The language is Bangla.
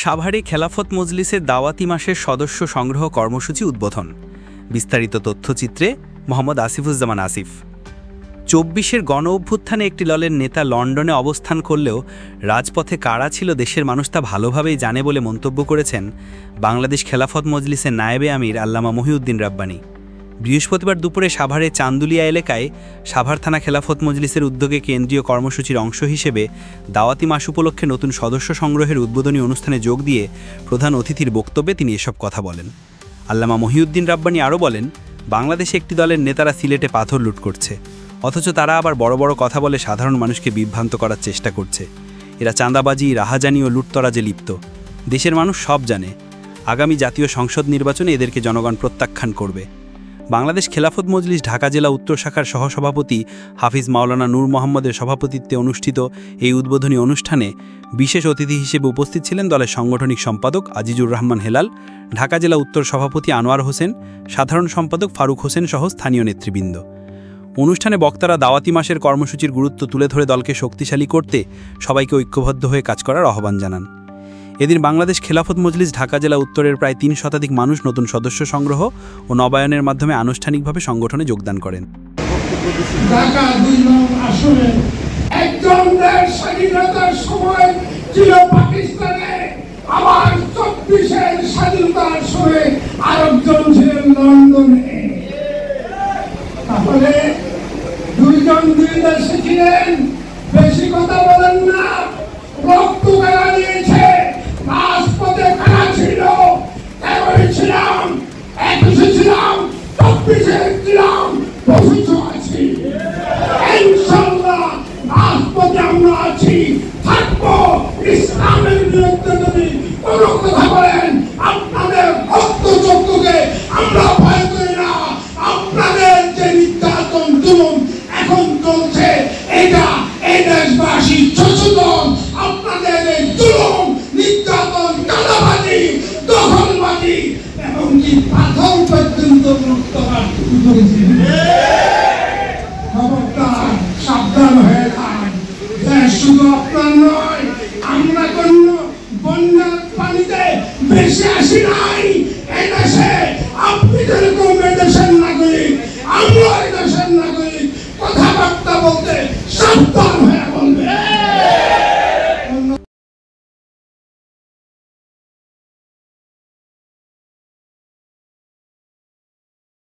সাভারে খেলাফত মজলিসের দাওয়াতি মাসের সদস্য সংগ্রহ কর্মসূচি উদ্বোধন। বিস্তারিত তথ্যচিত্রে মোহাম্মদ আসিফুজ্জামান আসিফ। ২৪-এর গণ অভ্যুত্থানে একটি দলের নেতা লন্ডনে অবস্থান করলেও রাজপথে কারা ছিল দেশের মানুষ তা ভালোভাবেই জানে বলে মন্তব্য করেছেন বাংলাদেশ খেলাফত মজলিসের নায়েবে আমির আল্লামা মহিউদ্দিন রাব্বানী। বৃহস্পতিবার দুপুরে সাভারের চান্দুলিয়া এলাকায় সাভার থানা খেলাফত মজলিসের উদ্যোগে কেন্দ্রীয় কর্মসূচির অংশ হিসেবে দাওয়াতি মাস উপলক্ষে নতুন সদস্য সংগ্রহের উদ্বোধনী অনুষ্ঠানে যোগ দিয়ে প্রধান অতিথির বক্তব্যে তিনি এসব কথা বলেন। আল্লামা মহিউদ্দিন রাব্বানী আরও বলেন, বাংলাদেশে একটি দলের নেতারা সিলেটে পাথর লুট করছে, অথচ তারা আবার বড় বড় কথা বলে সাধারণ মানুষকে বিভ্রান্ত করার চেষ্টা করছে। এরা চাঁদাবাজি, রাহাজানি ও লুটতরাজে লিপ্ত। দেশের মানুষ সব জানে। আগামী জাতীয় সংসদ নির্বাচনে এদেরকে জনগণ প্রত্যাখ্যান করবে। বাংলাদেশ খেলাফত মজলিস ঢাকা জেলা উত্তর শাখার সহসভাপতি হাফিজ মাওলানা নূর মোহাম্মদের সভাপতিত্বে অনুষ্ঠিত এই উদ্বোধনী অনুষ্ঠানে বিশেষ অতিথি হিসেবে উপস্থিত ছিলেন দলের সাংগঠনিক সম্পাদক আজিজুর রহমান হেলাল, ঢাকা জেলা উত্তর সভাপতি আনোয়ার হোসেন, সাধারণ সম্পাদক ফারুক হোসেন সহ স্থানীয় নেতৃবৃন্দ। অনুষ্ঠানে বক্তারা দাওয়াতি মাসের কর্মসূচির গুরুত্ব তুলে ধরে দলকে শক্তিশালী করতে সবাইকে ঐক্যবদ্ধ হয়ে কাজ করার আহ্বান জানান। এদিন বাংলাদেশ খেলাফত মজলিস ঢাকা জেলা উত্তরের প্রায় ৩ শতাধিক মানুষ নতুন সদস্য সংগ্রহ ও নবায়নের মাধ্যমে আনুষ্ঠানিকভাবে সংগঠনে যোগদান করেন। ঢাকা ২ নং আসনে একজন দেশ স্বাধীনতার সময় ছিল পাকিস্তানে, আবার ২৪-এর স্বাধীনতার সময় আরেকজন ছিলেন লন্ডনে। তাহলে দুইজন দুই দেশে ছিলেন, বেশি কথা বলেন না। রক্ত কারা দিয়েছে, রাজপথে কারা ছিল, এবারে ছিলাম, ২১-এ ছিলাম, ২৪-এ ছিলাম, ২৫-এ আছি। ইনশাআল্লাহ রাজপথে আমরা আছি, থাকবো। ইসলামের বিরুদ্ধে যদি কোনো কথা বলেন, আপনাদের রক্ত চক্ষুকে আমরা ভয় করি না। আপনাদের যে নির্যাতন জুলুম এখন চলছে, এটা এই দেশবাসী সচেতন। আপনাদের এই জুলুম, নির্যাতন, চাঁদাবাজি, দখলবাজি এবং কি পাথর পর্যন্ত মুক্ত করেছে।